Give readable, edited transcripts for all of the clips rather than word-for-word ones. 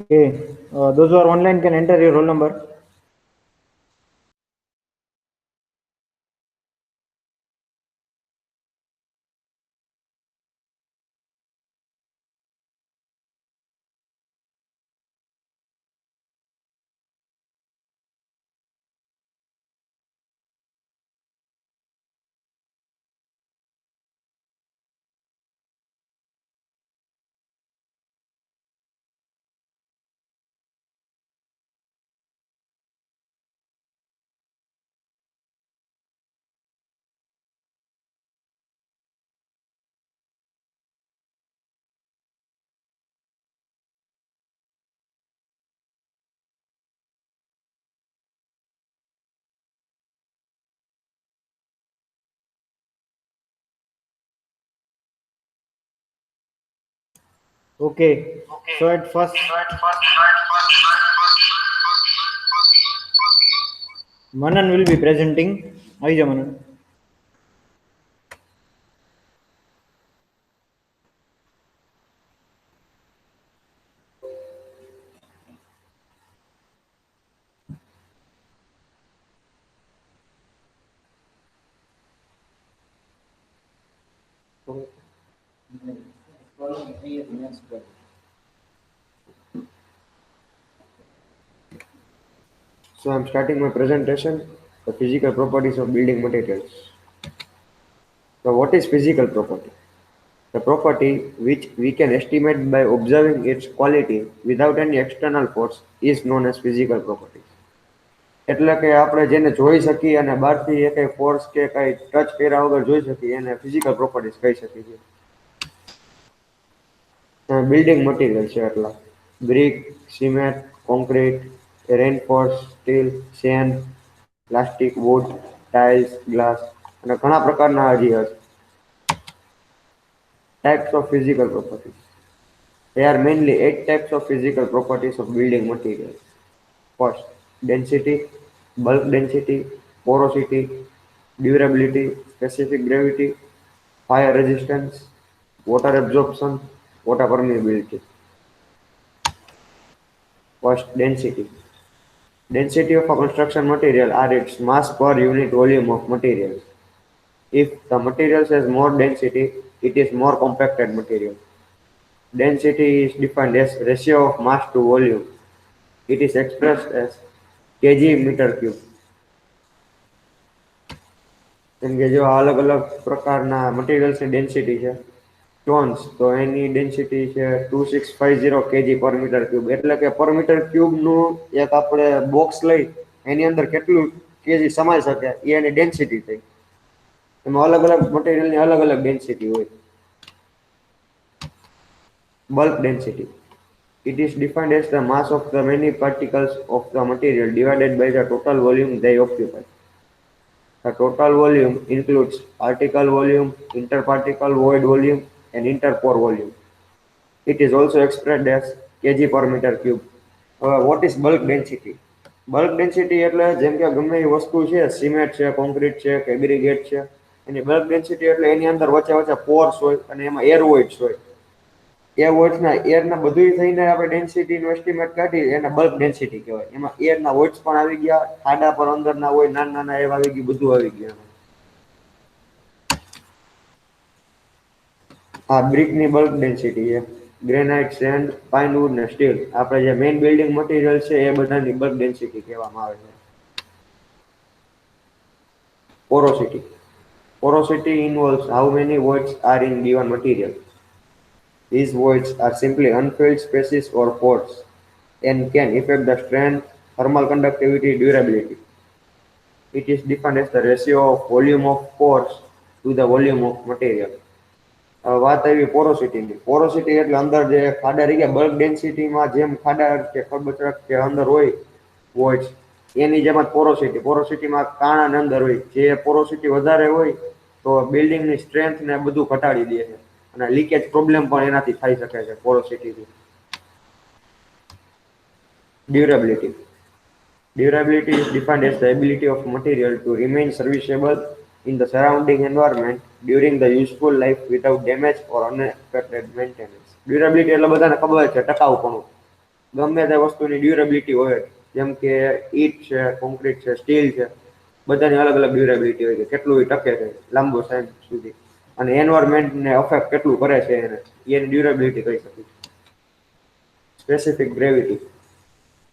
Okay, those who are online can enter your roll number. Okay, so at first, Manan will be presenting. Aija Manan. So I'm starting my presentation, the physical properties of building materials. So what is physical property? The property which we can estimate by observing its quality without any external force is known as physical properties. એટલે કે આપણે જેને જોઈ શકીએ અને બહારથી એ કંઈ force કે કંઈ ટચ કર્યા વગર જોઈ શકીએ એને ફિઝિકલ પ્રોપર્ટીઝ કહી શકીએ છીએ. બિલ્ડિંગ મટીરિયલ છે એટલા brick, cement, concrete, reinforce, steel, sand, plastic, wood, tiles, glass અને ઘણા પ્રકારના હજી હશે. Types of physical properties. There are mainly 8 types of physical properties of building materials. First, density, bulk density, porosity, durability, specific gravity, fire resistance, water absorption, water permeability. First, density. Density of a construction material are its mass per unit volume of materials. If the material has more density, it is more compacted material. Density is defined as ratio of mass to volume. It is expressed as kg meter cube. કેમ કે જો અલગ અલગ પ્રકારના મટીરિયલ્સની density છે tones તો એની density છે 2650 KG પર મીટર ક્યુબ એટલે કે પર મીટર ક્યુબનું એક આપણે બોક્સ લઈ એની અંદર કેટલું કેજી સમાઈ શકે એ એની ડેન્સિટી થઈ એમાં અલગ અલગ મટીરિયલની અલગ અલગ ડેન્સિટી હોય. Bulk density. It is defined as the mass of the many particles of the material divided by the total volume they occupy. The total volume includes particle volume, interparticle void volume, and interpore volume. It is also expressed as kg per meter cube. What is bulk density? Bulk density એટલે જેમ કે ગમે એ વસ્તુ છે cement છે concrete છે કે aggregate છે એની બલ્ક ડેન્સિટી એટલે એની અંદર વચ્ચે વચ્ચે પોર્સ હોય અને એમાં એર વોઇડ્સ હોય એર વોઇડ્સના એરના બધું થઈને આપણે ડેન્સિટીનું એસ્ટિમેટ કાઢીએ એને બલ્ક ડેન્સિટી કહેવાય એમાં એરના વોઇડ્સ પણ આવી ગયા ખાડા પણ અંદરના હોય નાના નાના એવા આવી ગયું બધું આવી ગયું. આ બ્રિકની બલ્ક ડેન્સિટી છે ગ્રેનાઇટ સેન્ડ પાઇનવુડ ને સ્ટીલ આપણે જે મેઇન બિલ્ડિંગ મટીરિયલ છે એ બધાની બલ્ક ડેન્સિટી કહેવામાં આવે છે. Porosity. Porosity involves how many voids are in given material. These voids are simply unfilled spaces or pores and can affect the strength, thermal conductivity, durability. It is defined as the ratio of volume of pores to the volume of material. વાત આવી પોરોસિટીની porosity એટલે અંદર જે ખાડા રહી ગયા bulk ડેન્સિટીમાં જેમ ખાડા કે ખરબચડા કે અંદર હોય વોઇડ્સ એની જેમ જ પોરોસિટી પોરોસિટીમાં કાણાને અંદર હોય જે પોરોસિટી વધારે હોય તો બિલ્ડિંગની સ્ટ્રેન્થ ને બધું ઘટાડી દે છે અને લીકેજ પ્રોબ્લેમ પણ એનાથી થઈ શકે છે પોરોસિટીથી. Durability. Durability is defined as the ability of material to remain serviceable in the surrounding environment during the useful life without damage or unaffected maintenance. Durability એટલે બધાને ખબર છે ટકાઉપણું ગમે તે વસ્તુની ડ્યુરેબિલિટી હોય, જેમ કે ઈટ છે, કોન્ક્રીટ છે, સ્ટીલ છે, બધાની અલગ અલગ ડ્યુરેબિલિટી હોય છે, કેટલું એ ટકે છે લાંબો ટાઈમ સુધી, અને એન્વાયરમેન્ટને અફેક્ટ કેટલું કરે છે એને, એની ડ્યુરેબિલિટી કહી શકીએ. Specific gravity.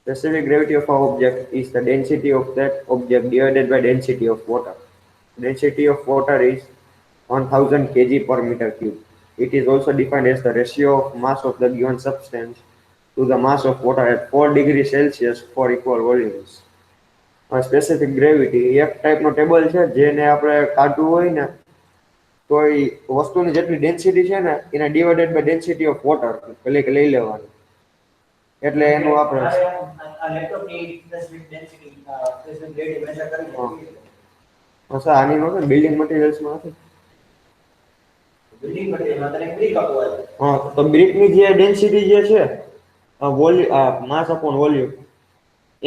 Specific gravity of an object is the density of that object divided by density of water. Density of water is 1000 kg per meter cube. It is also defined as the ratio of mass of the given substance to the mass of water at 4 degrees Celsius for equal volumes. Specific gravity એક ટાઈપનો table છે જેને આપણે કાઢવું હોય ને તો એ વસ્તુની જેટલી ડેન્સિટી છે ને એને divided by density of water એટલે કે લઈ લેવાનું, એટલે એનું આપણે આની નો બિલ્ડિંગ મટીરિયલ્સમાં હતી. હા, તો બ્રિકની જે ડેન્સિટી જે છે માસ અપોન વોલ્યુમ,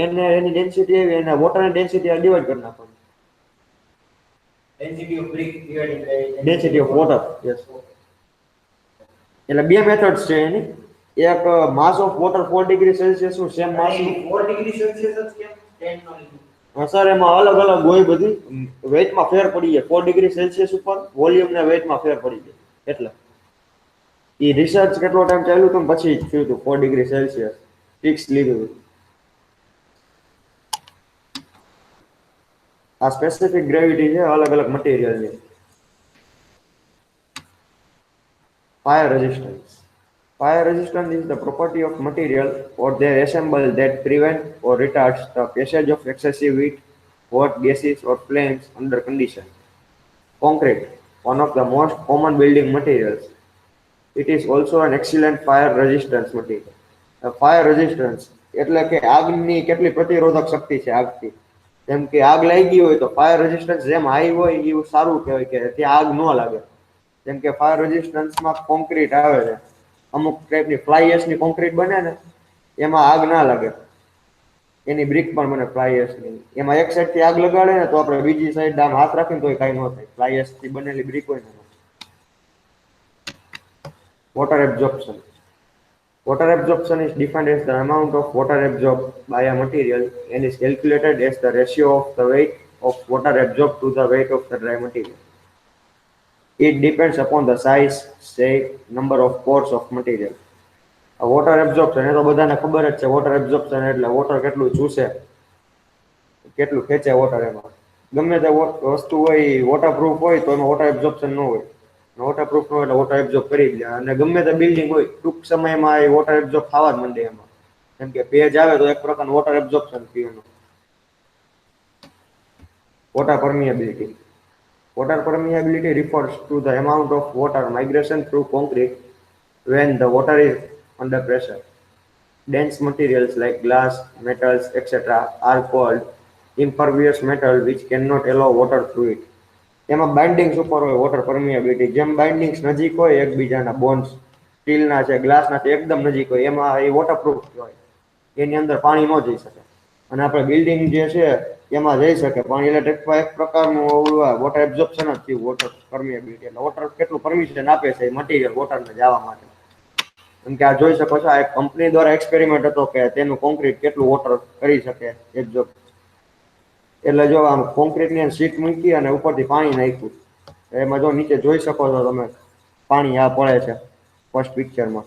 એને એની ડેન્સિટી એવી અને વોટરની ડેન્સિટી ડિવાઈડ કરી નાખવાની. Density of water, yes. એટલે બે મેથડ્સ છે એની. એક માસ ઓફ વોટર 4 ડિગ્રી સેલ્સિયસ નું સેમ માસ 4 ડિગ્રી સેલ્સિયસ જ કેમ 10 નો લીધું? સર એમાં અલગ અલગ હોય બધી, વેઇટમાં ફેર પડી જાય 4 ડિગ્રી સેલ્સિયસ ઉપર વોલ્યુમ ને વેઇટમાં ફેર પડી જાય, એટલે એ રિસર્ચ કેટલો ટાઈમ ચાલ્યું હતું પછી થયું હતું 4 ડિગ્રી સેલ્સિયસ ફિક્સ લીધું. આ સ્પેસિફિક ગ્રેવિટી છે અલગ અલગ મટીરિયલની. Fire resistance. Fire resistance is the property of material or their assemble that prevent or retards the passage of excessive heat, hot gases or flames under condition. Concrete, one of the most common building materials. It is also an excellent fire resistance material. Fire resistance એટલે કે આગની કેટલી પ્રતિરોધક શક્તિ છે આગથી. જેમ કે આગ લાગી હોય તો ફાયર રેઝિસ્ટન્સ જેમ હાઈ હોય એવું સારું કહેવાય કે ત્યાં આગ ન લાગે. જેમ કે ફાયર રેઝિસ્ટન્સમાં કોન્ક્રીટ આવે છે, અમુક ટાઈપની ફ્લાય એશની કોન્ક્રીટ બને ને એમાં આગ ના લાગે, એની બ્રિક પણ બને ફ્લાય એશની. એમાં એક સાઈડથી આગ લગાડે ને તો આપણે બીજી સાઈડ આમ હાથ રાખીને તોય કાંઈ ન થાય, ફ્લાય એશથી બનેલી બ્રિક હોય ને. Water absorption. Water absorption is defined as the amount of water absorbed by a material and is calculated as the ratio of the weight of water absorbed to the weight of the dry material. It depends upon the size, shape, number of pores of material. Water absorption એ તો બધાને ખબર જ છે. Water absorption એટલે water કેટલું ચૂસે, કેટલું ખેંચે વોટર. એમાં ગમે તે વસ્તુ હોય વોટરપ્રૂફ હોય તો એમાં વોટર એબ્ઝોર્પ્શન ન હોય, વોટરપ્રૂફ ન હોય એટલે વોટર એબ્ઝોર્બ કરી લે. અને ગમે તે બિલ્ડિંગ હોય ટૂંક સમયમાં એ વોટર એબ્ઝોર્બ થવા જ માંડે એમાં, કેમ કે ભેજ આવે તો એક પ્રકારનું વોટર એબ્ઝોર્પ્શન થયું. Water permeability. Water permeability refers to the amount of water migration through concrete when the water is under pressure. Dense materials like glass, metals, etc. are called impervious metal which cannot allow water through it. એમાં bindings ઉપર હોય water permeability. જેમ bindings નજીક હોય એકબીજાના, bonds સ્ટીલના છે, ગ્લાસના છે, એકદમ નજીક હોય, એમાં એ વોટરપ્રૂફ હોય, એની અંદર પાણી ન જઈ શકે. અને આપણે બિલ્ડિંગ જે છે એમાં જઈ શકે પાણી, એટલે એક પ્રકારનું વોટર એબ્ઝોર્પ્શન જ થયું વોટર પરમિએબિલિટી. એટલે વોટર કેટલું પરમિશન આપે છે મટીરિયલ વોટરને જવા માટે. કેમ કે આ જોઈ શકો છો, આ એક કંપની દ્વારા એક્સપેરિમેન્ટ હતો કે તેનું કોન્ક્રીટ કેટલું વોટર કરી શકે એબ્ઝોર્બ. એટલે જો આમ કોન્ક્રીટની સીટ મૂકી અને ઉપરથી પાણી નાખ્યું, એમાં જો નીચે જોઈ શકો છો તમે પાણી આ પડે છે ફર્સ્ટ પિક્ચરમાં.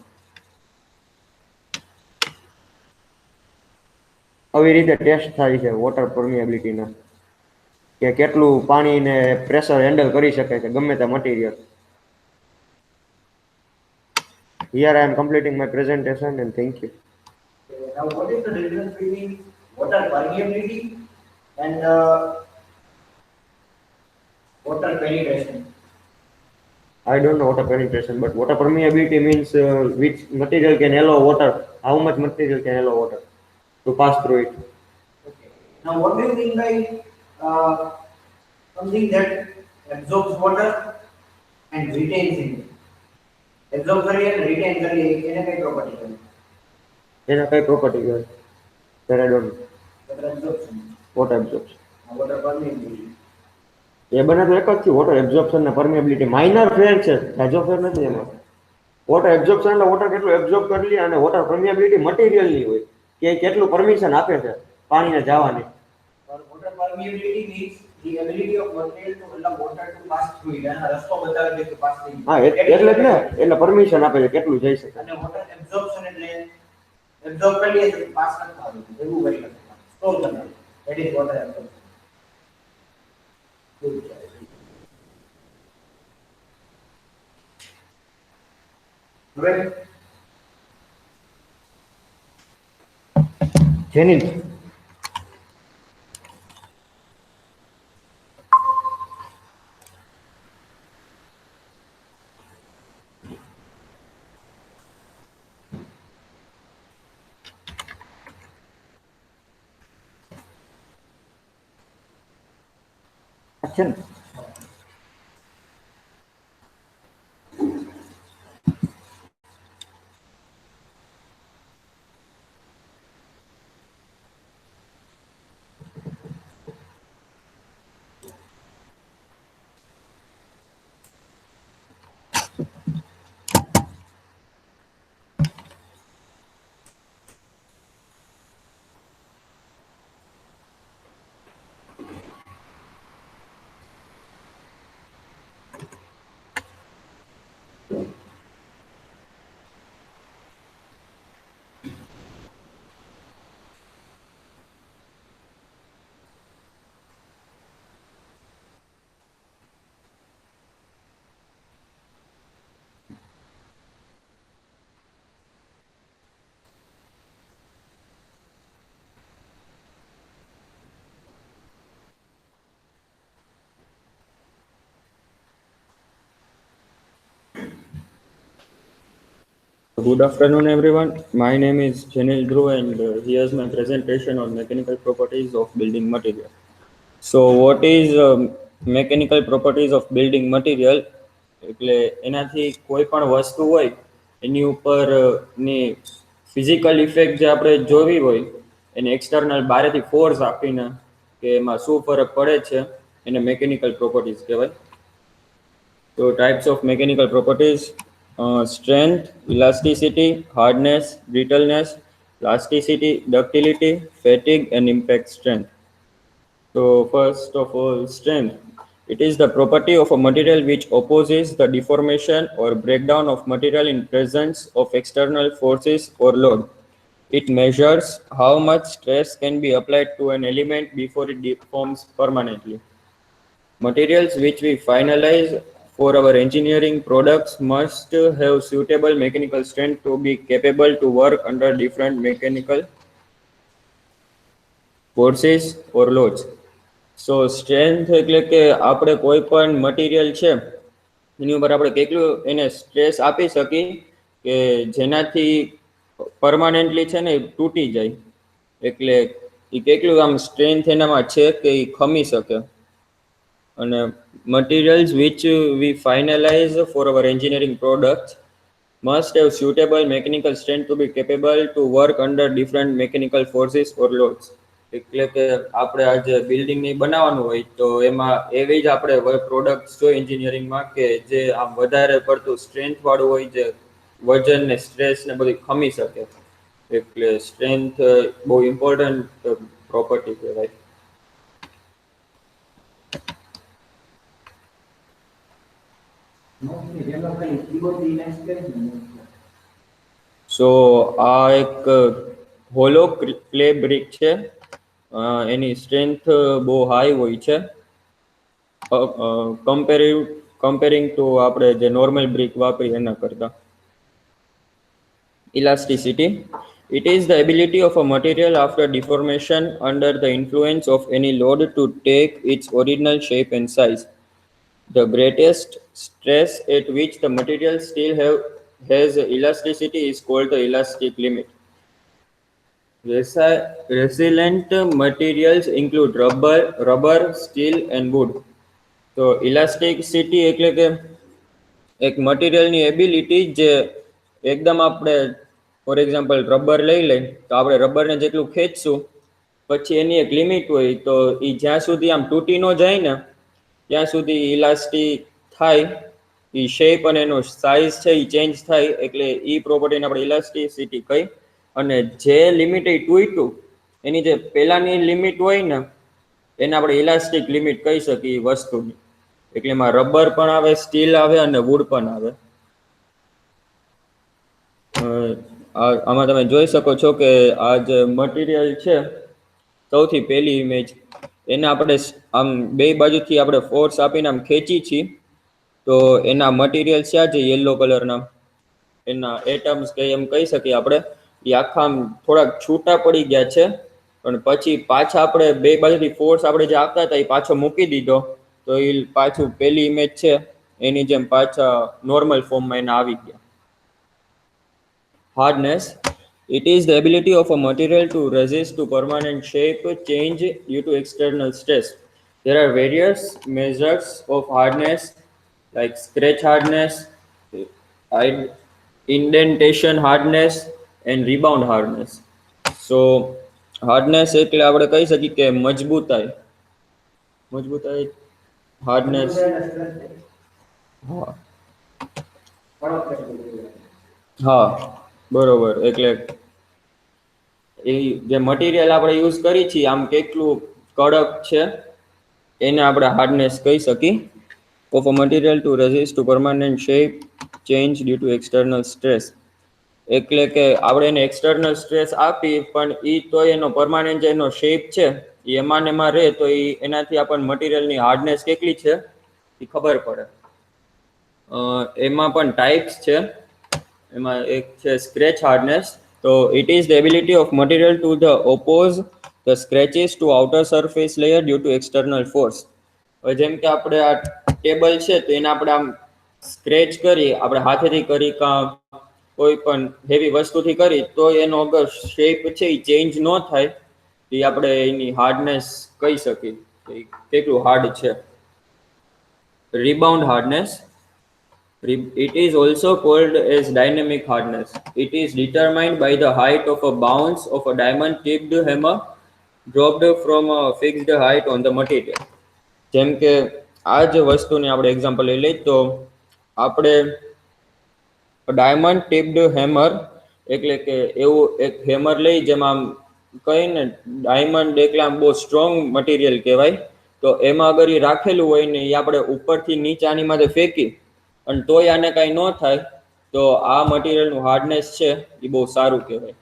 આવી રીતે ટેસ્ટ થાય છે વોટર પરમિએબિલિટીના, કે કેટલું પાણીને પ્રેશર હેન્ડલ કરી શકે છે ગમે તે material. Here I am completing my presentation and thank you. Now, what is the difference between water permeability and water penetration? I don't know water penetration, but water permeability means which material can allow water, how much material can allow water to pass through it. Okay. Now, what do you mean by uh, something that absorbs water and retains it? Absorb કરીએ અને retain કરીએ એને કઈ property કહેવાય? એના કઈ property હોય? That I don't know. Water absorption. Water absorption. Water permeability. એ બને તો એક જ થયું, વોટર એબ્ઝોર્પ્શન ને પરમિએબિલિટી. માઇનર ફેર છે, જાજો ફેર નથી એમાં. વોટર એબ્ઝોર્પ્શન એટલે વોટર કેટલું એબ્ઝોર્બ કરી લે, અને વોટર પરમિયાબિલિટી મટીરિયલની હોય કે એ કેટલું પરમિશન આપે છે પાણીને જવાની. water permeability means the ability of material to allow water to pass through it. અને રસ્તો બતાવે છે કે પાસ થઈ હા એટલે જ ને, એટલે પરમિશન આપે છે કેટલું જઈ શકે. અને વોટર એબ્ઝોર્પ્શન એટલે એબ્ઝોર્બ કરી લે તો પાસ નથી થતું, એવું કરી શકે, સ્ટોર કરે. That is water absorption. હવે Jenil action. Good afternoon, everyone. My name is Janil Dhruv, and here's my presentation on mechanical properties of building material. So, what is mechanical properties of building material? એટલે એનાથી કોઈ પણ વસ્તુ હોય એની ઉપર ની physical effect જે આપણે જોવી હોય એને એક્સટર્નલ બારેથી ફોર્સ આપીને કે એમાં શું ફરક પડે છે એને મેકેનિકલ પ્રોપર્ટીઝ કહેવાય. So types of mechanical properties: strength, elasticity, hardness, brittleness, plasticity, ductility, fatigue, and impact strength. So first of all, strength. It is the property of a material which opposes the deformation or breakdown of material in presence of external forces or load. It measures how much stress can be applied to an element before it deforms permanently. Materials which we finalize for our engineering products must have suitable mechanical strength to be capable to work under different mechanical forces or loads. So strength એટલે કે આપણે કોઈ પણ material છે એની ઉપર આપણે કેટલું એને સ્ટ્રેસ આપી શકી કે જેનાથી પરમાનન્ટલી છે ને તૂટી જાય, એટલે એ કેટલું આમ સ્ટ્રેન્થ એનામાં છે કે એ ખમી શકે. અને materials which we finalize for our engineering products must have suitable mechanical strength to be capable to work under different mechanical forces or loads. એટલે કે આપણે આ જે બિલ્ડિંગ ની બનાવવાનું હોય તો એમાં એવી જ આપણે પ્રોડક્ટ્સ જોઈએ એન્જિનિયરિંગમાં કે જે આમ વધારે પડતું સ્ટ્રેન્થ વાળું હોય, જે વજન ને સ્ટ્રેસ ને બધું ખમી શકે. એટલે સ્ટ્રેન્થ બહુ ઇમ્પોર્ટન્ટ પ્રોપર્ટી કહેવાય. સો આ એક હોલો ક્લે બ્રિક છે, એની સ્ટ્રેન્થ બહુ હાઈ હોય છે કમ્પેરિંગ ટુ આપણે જે નોર્મલ બ્રિક વાપરી એના કરતા. Elasticity. It is the ability of a material after deformation under the influence of any load to take its original shape and size. The greatest stress at which the material still has elasticity is called the elastic limit. Resilient materials include rubber, steel, and wood. So elasticity એટલે કે એક મટીરિયલની ability જે એકદમ આપણે for example rubber લઈ લઈએ તો આપણે રબરને જેટલું ખેંચશું પછી એની એક લિમિટ હોય તો એ જ્યાં સુધી આમ તૂટી ન જાય ને ત્યાં સુધી ઇલાસ્ટિક થાય એ શેપ અને એનો સાઇઝ છે એ ચેન્જ થાય એટલે એ પ્રોપર્ટીને આપણે ઇલાસ્ટિસિટી કહી. અને જે લિમિટ એ તૂટ્યું એની જે પહેલાની લિમિટ હોય ને એને આપણે ઇલાસ્ટિક લિમિટ કહી શકીએ એ વસ્તુની. એટલે એમાં રબર પણ આવે, સ્ટીલ આવે અને વુડ પણ આવે. આમાં તમે જોઈ શકો છો કે આ જે મટીરિયલ છે સૌથી પહેલી ઇમેજ એને આપણે આમ બે બાજુથી આપણે ફોર્સ આપીને આમ ખેંચી છીએ તો એના મટીરિયલ છે જે યલો કલરના એના એટમ્સ કે એમ કહી શકીએ આપણે એ આખા આમ થોડાક છૂટા પડી ગયા છે. પણ પછી પાછા આપણે બે બાજુથી ફોર્સ આપણે જે આપતા હતા એ પાછો મૂકી દીધો તો એ પાછું પહેલી ઇમેજ છે એની જેમ પાછા નોર્મલ ફોર્મમાં એને આવી ગયા. Hardness. It is the ability of a material to resist to permanent shape change due to external stress. There are various measures of hardness like scratch hardness, indentation hardness and rebound hardness. So hardness એટલે આપણે કહી શકીએ કે મજબૂતાઈ hardness. હા હા બરોબર. એટલે એ જે મટીરિયલ આપણે યુઝ કરી છીએ આમ કેટલું કડક છે એને આપણે હાર્ડનેસ કહી શકીએ. Of a material to resist to permanent shape change due to external stress. એટલે કે આપણે એને એક્સટર્નલ સ્ટ્રેસ આપી પણ એ તો એનો પરમાનન્ટ જે એનો શેપ છે એમાં ને એમાં રહે તો એનાથી આપણને મટીરિયલની હાર્ડનેસ કેટલી છે એ ખબર પડે. એમાં પણ ટાઈપ્સ છે. એમાં એક છે સ્ક્રેચ હાર્ડનેસ. તો it is the ability of material to the oppose the scratches to outer surface layer due to external force. હવે જેમ કે આપણે આ ટેબલ છે તો એને આપણે આમ સ્ક્રેચ કરી આપણે હાથેથી કરી કાં કોઈ પણ હેવી વસ્તુથી કરી તો એનો અગર શેપ છે એ ચેન્જ ન થાય એ આપણે એની હાર્ડનેસ કહી શકીએ કે કેટલું હાર્ડ છે. Rebound hardness. It is also called as dynamic hardness. It is determined by the height of a bounce of a diamond-tipped hammer dropped from a fixed height on the material. જેમ કે આ જ વસ્તુની આપણે example લઈ લઈએ તો આપણે ડાયમંડ ટિપ્ડ હેમર એટલે કે એવું એક હેમર લઈ જેમાં કહીને ડાયમંડ એકલા બહુ સ્ટ્રોંગ મટીરિયલ કહેવાય તો એમાં અગર એ રાખેલું હોય ને એ આપણે ઉપરથી નીચાની માથે ફેંકી અને તોય આને કાંઈ ન થાય તો આ મટીરિયલનું હાર્ડનેસ છે એ બહુ સારું કહેવાય.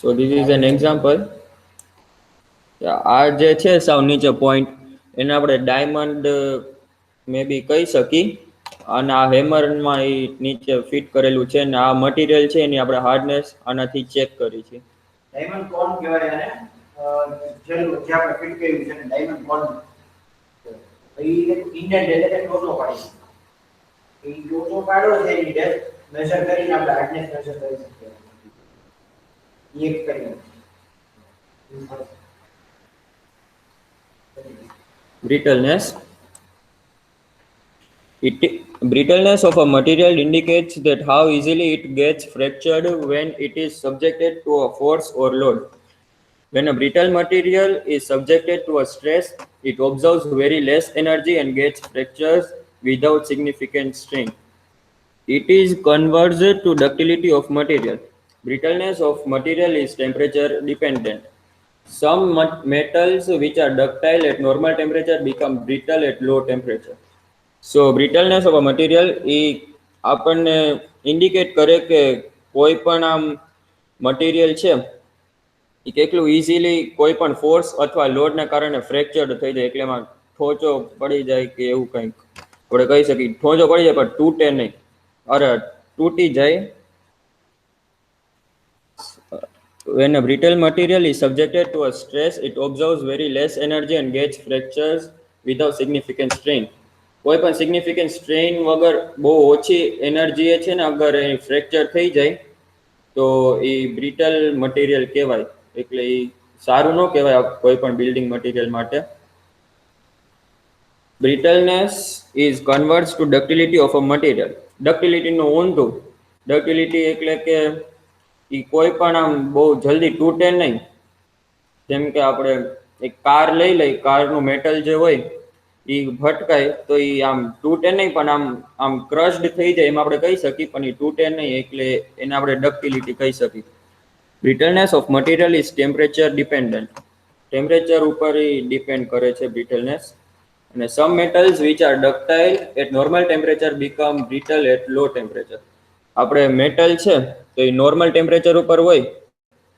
So this is an example. આ જે છે સાવ નીચે પોઈન્ટ એને આપણે ડાયમંડ મે બી કહી શકીએ અને આ હેમરમાં એ નીચે ફિટ કરેલું છે ને આ મટીરિયલ છે એની આપણે હાર્ડનેસ આનાથી ચેક કરી છે. ડાયમંડ કોન કહેવાય અને જેલું જે આપણે ફિટ કર્યું છે ડાયમંડ કોન એ ઇન્ડેન્ટ એટલે કે ટોટો પાડી એ ટોટો પાડો છે એ ડેપ્થ મેઝર કરીને આપણે હાર્ડનેસ મેઝર કરી શકીએ. એક કરીને Brittleness. Brittleness of a material indicates that how easily it gets fractured when it is subjected to a force or load. When a brittle material is subjected to a stress, it absorbs very less energy and gets fractures without significant strain. It is converged to ductility of material. Brittleness of material is temperature dependent. Some metals which are ductile at normal temperature become brittle at low temperature. So brittleness of a material એ આપણને indicate કરે કે કોઈ પણ આમ material છે એ કેટલું easily કોઈ પણ ફોર્સ અથવા લોડના કારણે ફ્રેક્ચર્ડ થઈ જાય એટલે એમાં ઠોચો પડી જાય કે એવું કંઈક આપણે કહી શકીએ. ઠોચો પડી જાય પણ તૂટે નહીં, અરે તૂટી જાય. When a brittle material is subjected to a stress, it absorbs very less energy and gets fractures without significant strain. કોઈ પણ સિગ્નિફિકન્ટ સ્ટ્રેઇન વગર બહુ ઓછી એનર્જી છે ને અગર એ ફ્રેક્ચર થઈ જાય તો એ બ્રિટલ મટીરિયલ કહેવાય. એટલે એ સારું ન કહેવાય કોઈ પણ બિલ્ડિંગ મટીરિયલ માટે. Brittleness is converts to ductility of a material. ડક્ટિલિટીનું ઊંધું. ડક્ટિલિટી એટલે કે એ કોઈ પણ આમ બહુ જલ્દી તૂટે નહીં. જેમ કે આપણે એક કાર લઈ લઈ, કારનું મેટલ જે હોય એ ભટકાય તો એ આમ તૂટે નહીં, પણ આમ આમ ક્રશ્ડ થઈ જાય એમ આપણે કહી શકીએ, પણ એ તૂટે નહીં, એટલે એને આપણે ડક્ટિલિટી કહી શકીએ. Brittleness of material is temperature dependent. Temperature ઉપર એ ડિપેન્ડ કરે છે બ્રિટલનેસ. અને some metals which are ductile at normal temperature become brittle at low temperature. આપણે મેટલ છે તો એ નોર્મલ ટેમ્પરેચર ઉપર હોય,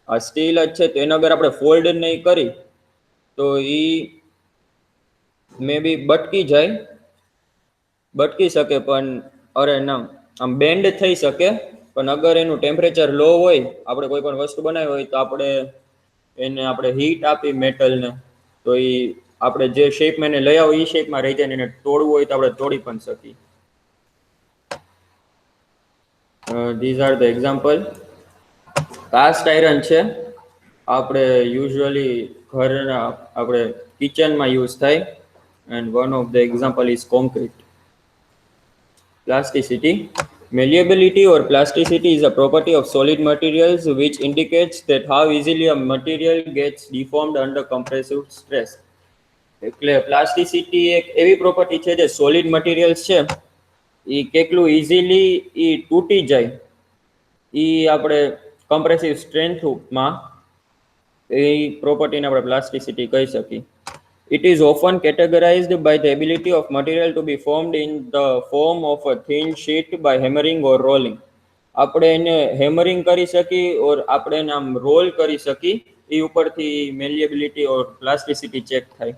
આ સ્ટીલ જ છે તો એને અગર આપણે ફોલ્ડ નહીં કરી તો એ મે બી બટકી શકે, પણ અરે ના આમ બેન્ડ થઈ શકે, પણ અગર એનું ટેમ્પરેચર લો હોય, આપણે કોઈ પણ વસ્તુ બનાવી હોય તો આપણે હીટ આપી મેટલને તો એ આપણે જે શેપમાં એને લઈ આવો એ શેપમાં રહી જાય. એને તોડવું હોય તો આપણે તોડી પણ શકીએ. These are the example. Cast iron છે, આપણે યુઝ્યુઅલી ઘરના આપણે કિચનમાં યુઝ થાય, and one of the example is concrete. Plasticity. Malleability or plasticity is a property of solid materials which indicates that how easily a material gets deformed under compressive stress. એટલે plasticity એક એવી property છે જે solid materials છે એ કેટલું easily એ તૂટી જાય એ આપણે કમ્પ્રેસિવ સ્ટ્રેન્થમાં એ પ્રોપર્ટીને આપણે પ્લાસ્ટિસિટી કહી શકીએ. It is often categorized by the ability of material to be formed in the form of a thin sheet by hammering or rolling. આપણે એને હેમરિંગ કરી શકીએ ઓર આપણે એને આમ રોલ કરી શકીએ, એ ઉપરથી મેલિએબિલિટી ઓર પ્લાસ્ટિસિટી ચેક થાય.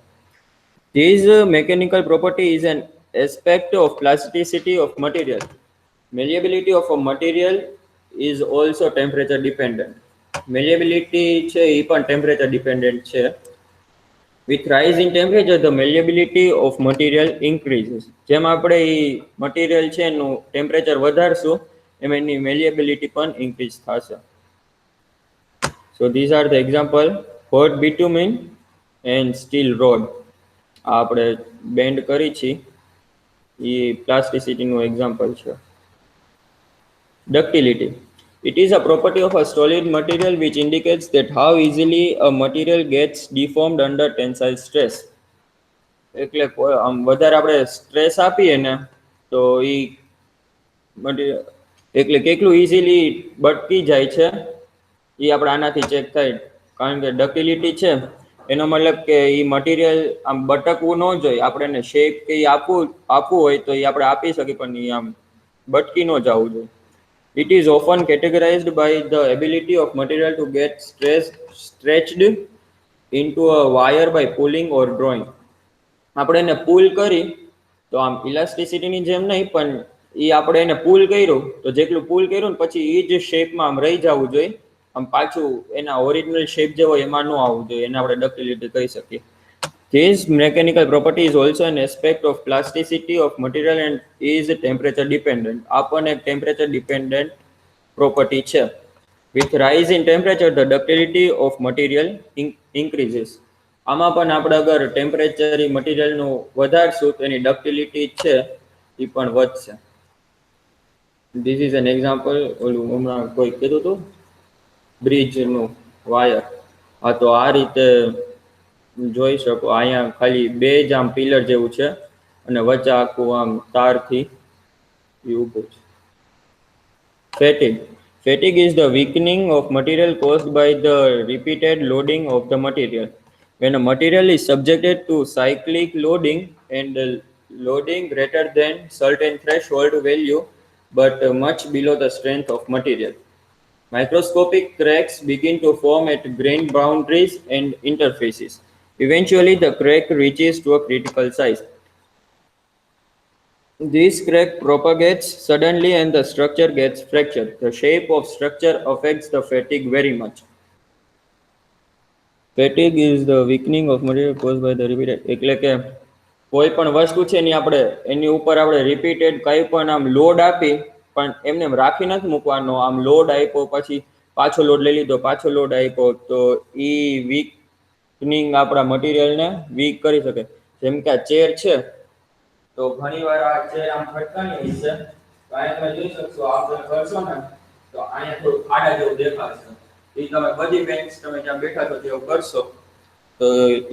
This mechanical property is an aspect of plasticity of material. Malleability of a material is also temperature dependent. Malleability છે એ પણ temperature dependent છે. With rise in temperature, the malleability of material increases. જેમ આપણે એ material છે એનું temperature વધારશું એમ એની મેલિએબિલિટી પણ increase થશે. So these are the example: hot bitumen and steel rod. આ આપણે બેન્ડ કરી છે એ પ્લાસ્ટિસિટીનું એક્ઝામ્પલ છે. Ductility. It is a property of a solid material which indicates that how easily a material gets deformed under tensile stress. એટલે આમ વધારે આપણે stress આપીએ ને તો એ મટીરિયલ એટલે કેટલું ઇઝીલી બટકી જાય છે એ આપણે આનાથી ચેક થાય. કારણ કે ડક્ટિલિટી છે એનો મતલબ કે એ મટીરિયલ આમ બટકવું ન જોઈએ, આપણે એને શેપ કે આપવું હોય તો એ આપણે આપી શકીએ, પણ એ આમ બટકી ન જવું જોઈએ. It is often categorized by the ability of material to get stretched into a wire by pulling or drawing. આપણે એને પુલ કરી તો આમ ઇલાસ્ટિસિટીની જેમ નહીં, પણ એ આપણે એને પુલ કર્યું તો જેટલું પુલ કર્યું ને પછી એ જ શેપમાં આમ રહી જવું જોઈએ, આમ પાછું એના ઓરિજિનલ શેપ જે હોય એમાં ન આવવું જોઈએ, એને આપણે ડક્ટિલિટી કહી શકીએ. This mechanical property is also an aspect of plasticity of material and is temperature dependent. આ પણ એક temperature dependent property છે. With rise in temperature, the ductility of material increases. આમાં પણ આપણે અગર ટેમ્પરેચર એ મટીરિયલનું વધારશું તો એની ડક્ટિલિટી છે એ પણ વધશે. This is an example. ઓલું હમણાં કોઈ કીધું હતું બ્રિજનું વાયર, હા તો આ રીતે જોઈ શકો. અહીંયા ખાલી બે જ આમ પિલર જેવું છે અને વચ્ચે આખું આમ તારથી એ ઊભું છે. Fatigue. Fatigue is the weakening of material caused by the repeated loading of the material. When a material is subjected to cyclic loading and loading greater than certain threshold value but much below the strength of material, microscopic cracks begin to form at grain boundaries and interfaces. Eventually, the crack reaches to a critical size. This crack propagates suddenly and the structure gets fractured. The shape of structure affects the fatigue very much. Fatigue is the weakening of material caused by the repeated. એટલે કે કોઈ પણ વસ્તુ છે એની ઉપર આપણે repeated કંઈ પણ આમ લોડ આપી પણ એમને રાખી નથી મૂકવાનો. આમ લોડ આપ્યો પછી પાછો લોડ લઈ લીધો, પાછો લોડ આપ્યો તો એ વીકનિંગ આપણા મટીરિયલને વીક કરી શકે. જેમ કે આ ચેર છે તો ઘણી વાર આ ચેર આમ ફટકાની હોય છે તો તો અહીંયા તમે જોઈ શકશો આ તમે કરશો ને તો અહીંયા થોડું ખાડા જેવું દેખાશે. એ તમે બધી બેન્ચ તમે જ્યાં બેઠા છો તેવું કરશો તો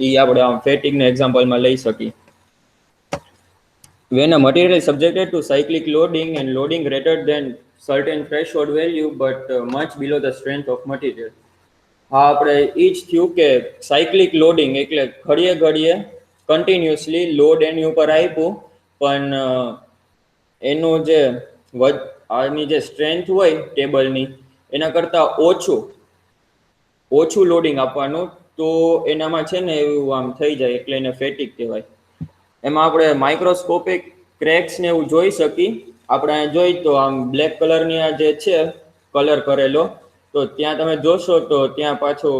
એ આપણે આમ ફેટિકને એક્ઝામ્પલમાં લઈ શકીએ. When a material is subjected to cyclic loading and loading greater than certain threshold value but much below the strength of material. હા આપણે એ જ થયું કે સાયક્લિક લોડિંગ એટલે ઘડીએ ઘડીએ કન્ટિન્યુઅસલી લોડ એની ઉપર આપ્યું પણ એનું જે આની જે સ્ટ્રેન્થ હોય ટેબલની એના કરતાં ઓછું લોડિંગ આપવાનું તો એનામાં છે ને એવું આમ થઈ જાય એટલે એને ફેટિક કહેવાય. એમાં આપણે માઇક્રોસ્કોપિક ક્રેક્સ ને એવું જોઈ શકી. આપણે અહીંયા જોઈ તો આમ બ્લેક કલરની આ જે છે કલર કરેલો તો ત્યાં તમે જોશો તો ત્યાં પાછો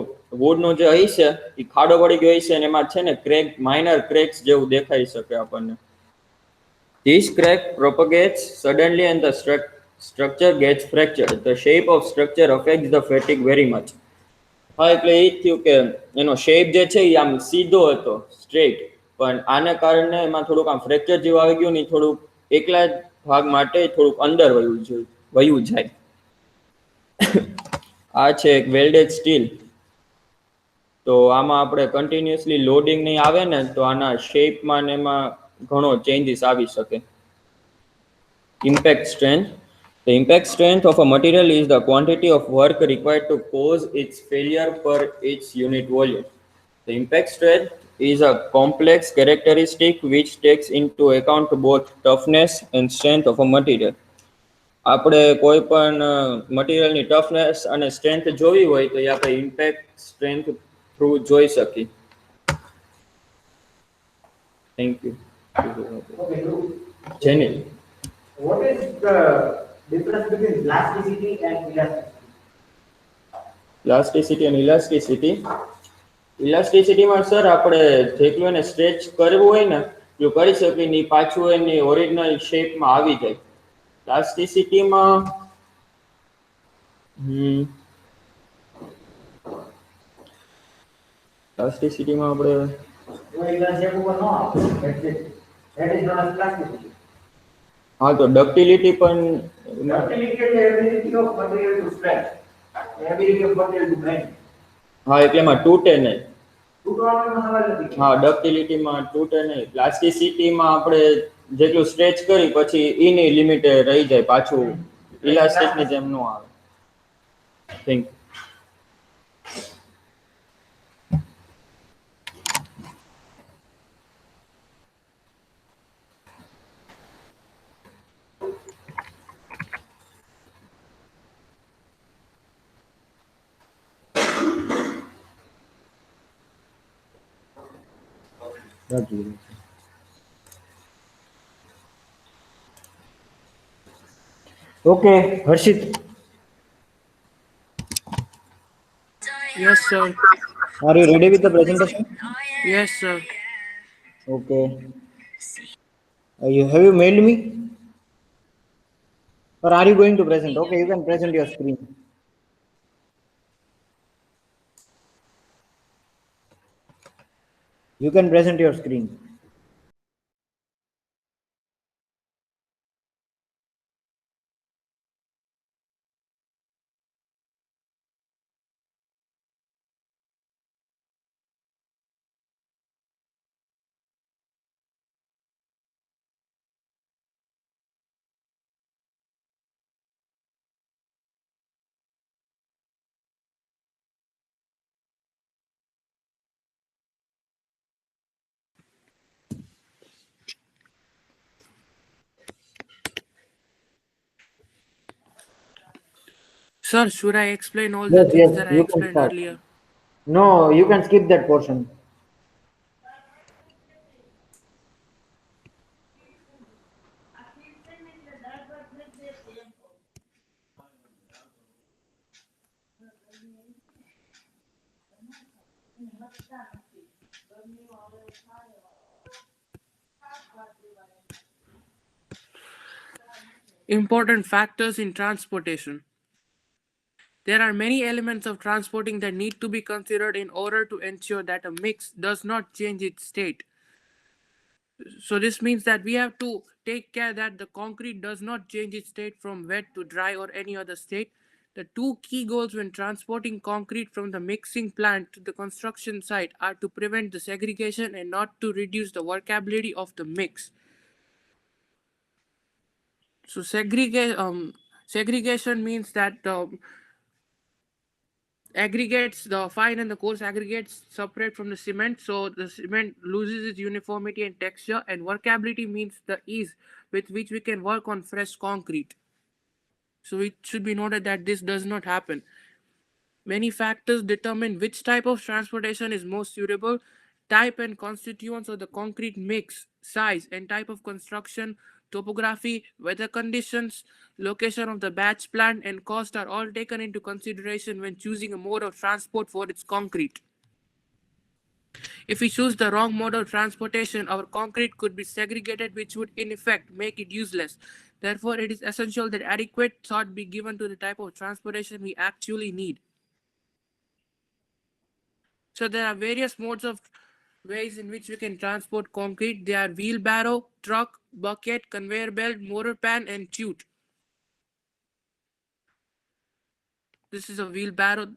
વુડનો જે હશે એ ખાડો પડી ગયો હશે અને એમાં છે ને ક્રેક માઇનર ક્રેક્સ જેવું દેખાઈ શકે આપણને. This crack propagates suddenly and the structure gets fractured. The shape of structure affects the fatigue very much. હા એટલે એ જ થયું કે એનો શેપ જે છે એ આમ સીધો હતો સ્ટ્રેટ પણ આને કારણે એમાં થોડુંક આમ ફ્રેક્ચર જેવું આવી ગયું ને થોડુંક એકલા જ ભાગ માટે થોડુંક અંદર વયું જાય. આ છે એક વેલ્ડેડ સ્ટીલ. તો આમાં આપણે કન્ટિન્યુઅસલી લોડિંગ નહીં આવે ને તો આના શેપમાં ને એમાં ઘણો ચેન્જીસ આવી શકે. Impact strength. The impact strength of a material is the quantity of work required to cause its failure per its unit volume. The impact strength is a complex characteristic which takes into account both toughness and strength of a material. આપણે કોઈ પણ મટીરિયલની toughness અને strength જોવી હોય તો એ આપણે impact strength through જોઈ શકીએ. Thank you. Okay, Dhruv. Jenil What is the difference between elasticity and elasticity? Elasticity અને ઇલાસ્ટિસિટી. ઇલાસ્ટિસિટીમાં સર આપણે જેટલું એને સ્ટ્રેચ કરવું હોય ને એટલું કરી શકીએ ને ઈ પાછું એની ઓરિજિનલ શેપમાં આવી જાય. ઇલાસ્ટિસિટીમાં ઇલાસ્ટિસિટીમાં આપણે Original shape over no. That's it. That is known as plasticity. હા તો ડક્ટિલિટી પણ Ductility is the ability of material to stretch, the ability of material to bend. હા એટલે એમાં તૂટે નહીં. તૂટવાનો સવાલ નથી. હા ડક્ટિલિટીમાં તૂટે નહીં. પ્લાસ્ટિસિટીમાં આપણે જેટલું સ્ટ્રેચ કરી પછી એની લિમિટે રહી જાય પાછું ઇલાસ્ટિકની જેમ ન આવે. Thank you. Okay, Harshit. Yes, sir. Are you ready with the presentation? Yes, sir. Okay. Have you mailed me? Or are you going to present? Okay, you can present your screen. You can present your screen. Sir, should I explain all the Yes, things yes, that I you can explained start. earlier? No, you can skip that portion. Important factors in transportation. There are many elements of transporting that need to be considered in order to ensure that a mix does not change its state. So this means that we have to take care that the concrete does not change its state from wet to dry or any other state. The two key goals when transporting concrete from the mixing plant to the construction site are to prevent the segregation and not to reduce the workability of the mix. So segregation means that aggregates, the fine and the coarse aggregates separate from the cement, so the cement loses its uniformity and texture, and workability means the ease with which we can work on fresh concrete. So it should be noted that this does not happen. Many factors determine which type of transportation is most suitable. Type and constituents of the concrete mix, size and type of construction, topography, weather conditions, location of the batch plant, and cost are all taken into consideration when choosing a mode of transport for its concrete. If we choose the wrong mode of transportation, our concrete could be segregated, which would in effect make it useless. Therefore, it is essential that adequate thought be given to the type of transportation we actually need. So there are various modes of ways in which we can transport concrete. They are wheelbarrow, truck, bucket, conveyor belt, motor pan, and chute. This is a wheelbarrow.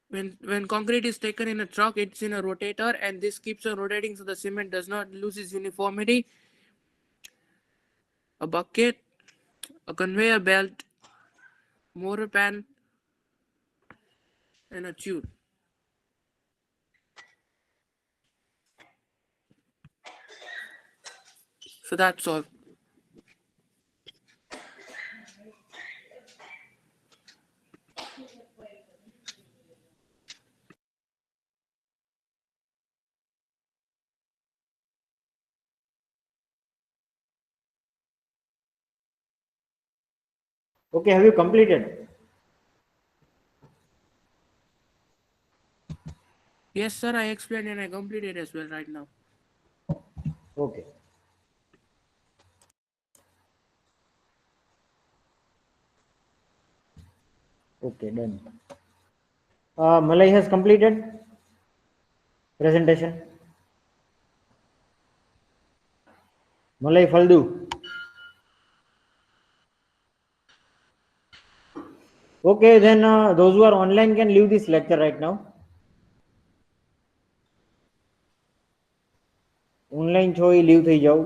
When concrete is taken in a truck, it's in a rotator, and this keeps on rotating so the cement does not lose its uniformity. A bucket, a conveyor belt, motor pan, and a chute. So that's all. Okay, have you completed? Yes, sir, I explained and I completed as well right now. Okay. Okay, done. Malay has completed presentation. Malay Faldu. Okay, then those who are online can leave this lecture right now. Online છો એ leave થઈ જાવ.